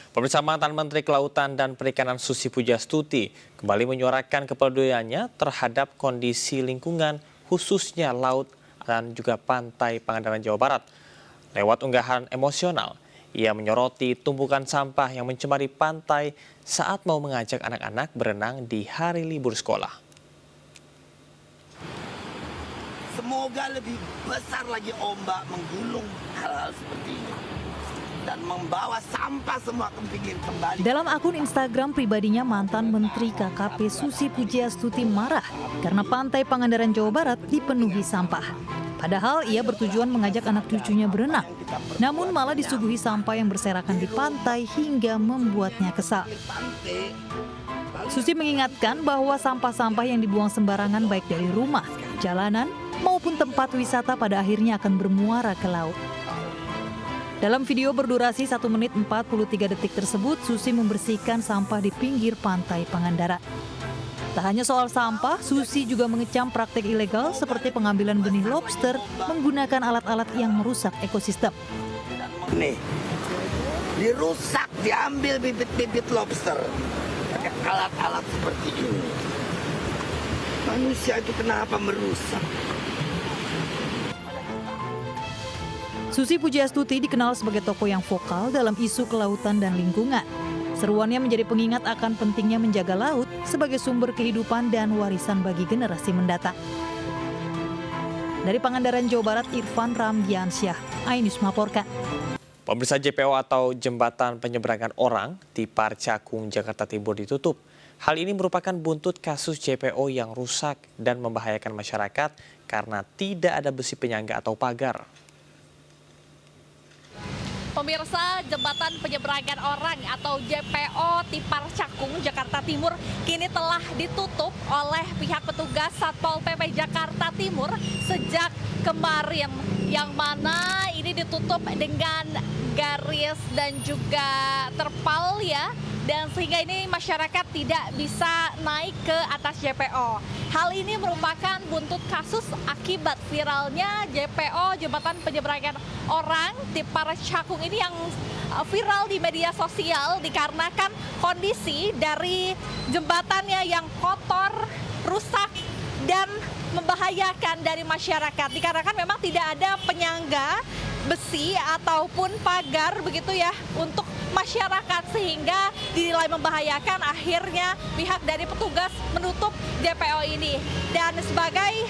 Pemirsa, mantan Menteri Kelautan dan Perikanan Susi Pujiastuti kembali menyuarakan kepeduliannya terhadap kondisi lingkungan, khususnya laut dan juga pantai Pangandaran, Jawa Barat. Lewat unggahan emosional, ia menyoroti tumpukan sampah yang mencemari pantai saat mau mengajak anak-anak berenang di hari libur sekolah. Semoga lebih besar lagi ombak menggulung hal-hal seperti ini dan membawa sampah semua ke pinggir kembali. Dalam akun Instagram pribadinya, mantan Menteri KKP Susi Pujiastuti marah karena pantai Pangandaran, Jawa Barat dipenuhi sampah. Padahal ia bertujuan mengajak anak cucunya berenang, namun malah disuguhi sampah yang berserakan di pantai hingga membuatnya kesal. Susi mengingatkan bahwa sampah-sampah yang dibuang sembarangan baik dari rumah, jalanan, maupun tempat wisata pada akhirnya akan bermuara ke laut. Dalam video berdurasi 1 menit 43 detik tersebut, Susi membersihkan sampah di pinggir pantai Pangandaran. Tak hanya soal sampah, Susi juga mengecam praktik ilegal seperti pengambilan benih lobster menggunakan alat-alat yang merusak ekosistem. Nih, dirusak, diambil bibit-bibit lobster pakai alat-alat seperti ini. Manusia itu kenapa merusak? Susi Pujiastuti dikenal sebagai tokoh yang vokal dalam isu kelautan dan lingkungan. Seruannya menjadi pengingat akan pentingnya menjaga laut sebagai sumber kehidupan dan warisan bagi generasi mendatang. Dari Pangandaran, Jawa Barat, Irfan Ramdiansyah, iNews melaporkan. Pemirsa, JPO atau Jembatan Penyeberangan Orang di Parcakung, Jakarta Timur ditutup. Hal ini merupakan buntut kasus JPO yang rusak dan membahayakan masyarakat karena tidak ada besi penyangga atau pagar. Pemirsa, Jembatan Penyeberangan Orang atau JPO di Parcakung, Jakarta Timur kini telah ditutup oleh pihak petugas Satpol PP Jakarta Timur sejak kemarin, yang mana ini ditutup dengan garis dan juga terpal ya, dan sehingga ini masyarakat tidak bisa naik ke atas JPO. Hal ini merupakan buntut kasus akibat viralnya JPO, Jembatan Penyeberangan Orang di Parcakung ini yang viral di media sosial dikarenakan kondisi dari jembatannya yang kotor, rusak, dan membahayakan dari masyarakat. Dikarenakan memang tidak ada penyangga besi ataupun pagar begitu ya untuk masyarakat, sehingga dinilai membahayakan. Akhirnya pihak dari petugas menutup JPO ini, dan sebagai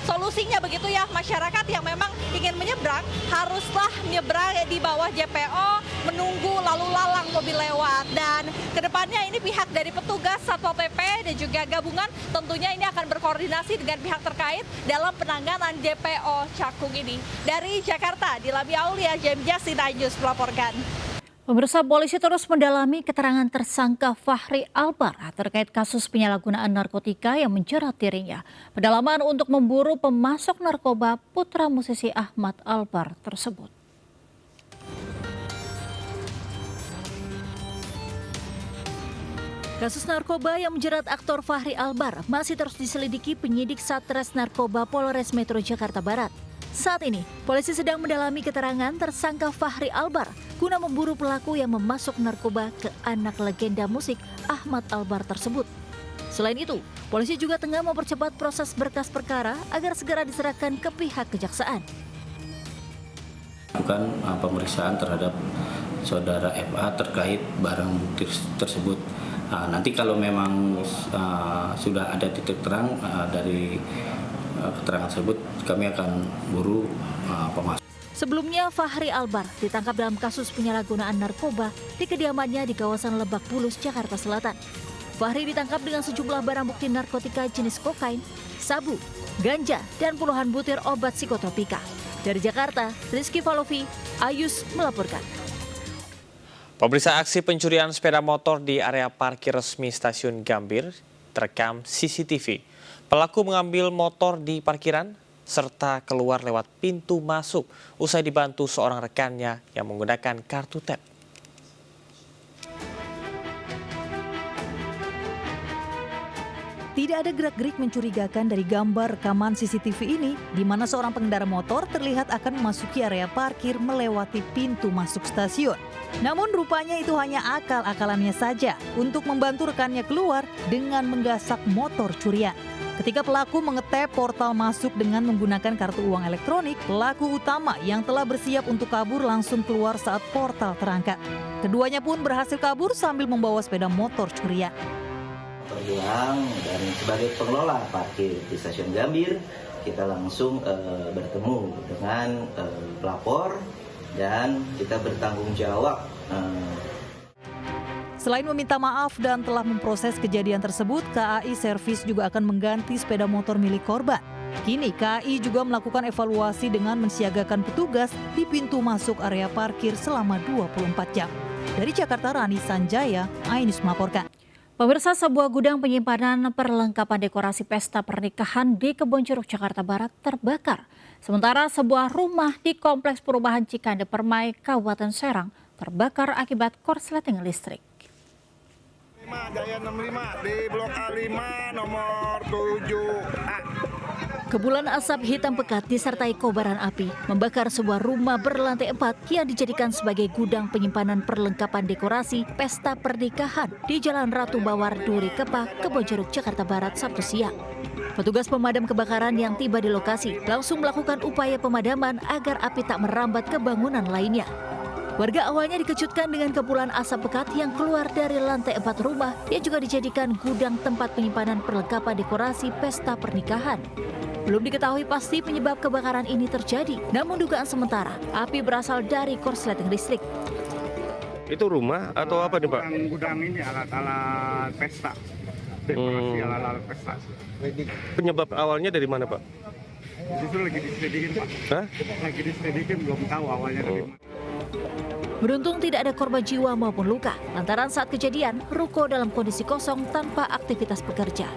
solusinya begitu ya, masyarakat yang memang ingin menyeberang haruslah menyeberang di bawah JPO, menunggu lalu lalang mobil lewat. Dan kedepannya ini pihak dari petugas Satpol PP dan juga gabungan tentunya ini akan berkoordinasi dengan pihak terkait dalam penanganan JPO Cakung ini. Dari Jakarta, Dilami Aulia, Jemjas, iNews melaporkan. Pemirsa, polisi terus mendalami keterangan tersangka Fahri Albar terkait kasus penyalahgunaan narkotika yang menjerat dirinya. Pendalaman untuk memburu pemasok narkoba putra musisi Ahmad Albar tersebut. Kasus narkoba yang menjerat aktor Fahri Albar masih terus diselidiki penyidik Satres Narkoba Polres Metro Jakarta Barat. Saat ini, polisi sedang mendalami keterangan tersangka Fahri Albar guna memburu pelaku yang memasok narkoba ke anak legenda musik Ahmad Albar tersebut. Selain itu, polisi juga tengah mempercepat proses berkas perkara agar segera diserahkan ke pihak kejaksaan. Bukan pemeriksaan terhadap saudara FA terkait barang bukti tersebut. Nanti kalau memang sudah ada titik terang dari keterangan tersebut, kami akan buru pemasok. Sebelumnya, Fahri Albar ditangkap dalam kasus penyalahgunaan narkoba di kediamannya di kawasan Lebak Bulus, Jakarta Selatan. Fahri ditangkap dengan sejumlah barang bukti narkotika jenis kokain, sabu, ganja, dan puluhan butir obat psikotropika. Dari Jakarta, Rizky Falovi, iNews melaporkan. Pemirsa, aksi pencurian sepeda motor di area parkir resmi Stasiun Gambir terekam CCTV. Pelaku mengambil motor di parkiran serta keluar lewat pintu masuk usai dibantu seorang rekannya yang menggunakan kartu tap. Tidak ada gerak-gerik mencurigakan dari gambar rekaman CCTV ini, di mana seorang pengendara motor terlihat akan memasuki area parkir melewati pintu masuk stasiun. Namun rupanya itu hanya akal-akalannya saja untuk membantu rekannya keluar dengan menggasak motor curian. Ketika pelaku mengetep portal masuk dengan menggunakan kartu uang elektronik, pelaku utama yang telah bersiap untuk kabur langsung keluar saat portal terangkat. Keduanya pun berhasil kabur sambil membawa sepeda motor curian. Terpulang dan sebagai pengelola parkir di stasiun Gambir, kita langsung bertemu dengan pelapor dan kita bertanggung jawab. Selain meminta maaf dan telah memproses kejadian tersebut, KAI Servis juga akan mengganti sepeda motor milik korban. Kini KAI juga melakukan evaluasi dengan mensiagakan petugas di pintu masuk area parkir selama 24 jam. Dari Jakarta, Rani Sanjaya, iNews melaporkan. Pemirsa, sebuah gudang penyimpanan perlengkapan dekorasi pesta pernikahan di Kebonjeruk, Jakarta Barat terbakar. Sementara sebuah rumah di Kompleks Perumahan Cikande Permai, Kabupaten Serang terbakar akibat korsleting listrik. Jaya 65 di Blok A5 nomor 7A. Kepulan asap hitam pekat disertai kobaran api membakar sebuah rumah berlantai 4 yang dijadikan sebagai gudang penyimpanan perlengkapan dekorasi pesta pernikahan di Jalan Ratu Bawar, Duri Kepa, Kebonjeruk, Jakarta Barat, Sabtu siang. Petugas pemadam kebakaran yang tiba di lokasi langsung melakukan upaya pemadaman agar api tak merambat ke bangunan lainnya. Warga awalnya dikejutkan dengan kepulan asap pekat yang keluar dari lantai 4 rumah yang juga dijadikan gudang tempat penyimpanan perlengkapan dekorasi pesta pernikahan. Belum diketahui pasti penyebab kebakaran ini terjadi, namun dugaan sementara api berasal dari korsleting listrik. Itu rumah atau apa nih Pak? Gudang ini alat-alat pesta, dekorasi alat-alat pesta. Penyebab awalnya dari mana Pak? Justru lagi diselidikin Pak. Hah? Lagi diselidikin, belum tahu awalnya dari mana. Beruntung tidak ada korban jiwa maupun luka, lantaran saat kejadian ruko dalam kondisi kosong tanpa aktivitas pekerja.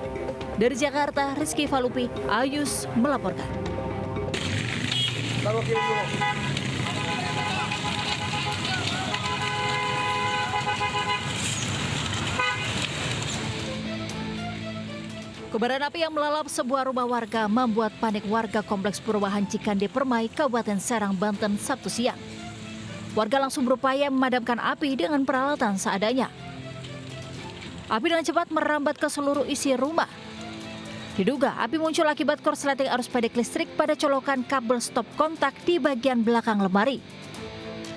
Dari Jakarta, Rizky Falupi, iNews melaporkan. Kobaran api yang melalap sebuah rumah warga membuat panik warga Kompleks Perumahan Cikande Permai, Kabupaten Serang, Banten, Sabtu siang. Warga langsung berupaya memadamkan api dengan peralatan seadanya. Api dengan cepat merambat ke seluruh isi rumah. Diduga api muncul akibat korsleting arus pendek listrik pada colokan kabel stop kontak di bagian belakang lemari.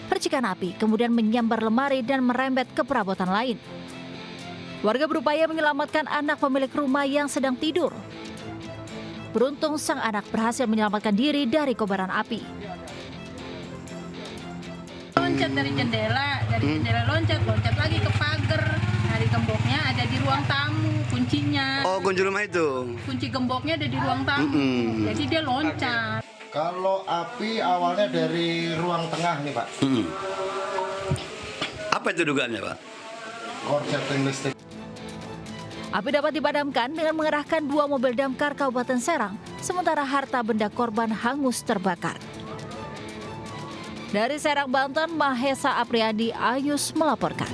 Percikan api kemudian menyambar lemari dan merembet ke perabotan lain. Warga berupaya menyelamatkan anak pemilik rumah yang sedang tidur. Beruntung sang anak berhasil menyelamatkan diri dari kobaran api. Loncat dari jendela loncat lagi ke pagar. Dari gemboknya ada di ruang tamu, kuncinya. Oh, kunci rumah itu? Kunci gemboknya ada di ruang tamu, jadi dia loncat. Kalau api awalnya dari ruang tengah nih Pak. Apa itu dugaannya Pak? Korsleting listrik. Api dapat dipadamkan dengan mengerahkan 2 mobil damkar Kabupaten Serang, sementara harta benda korban hangus terbakar. Dari Serang, Banten, Mahesa Apriadi, iNews melaporkan.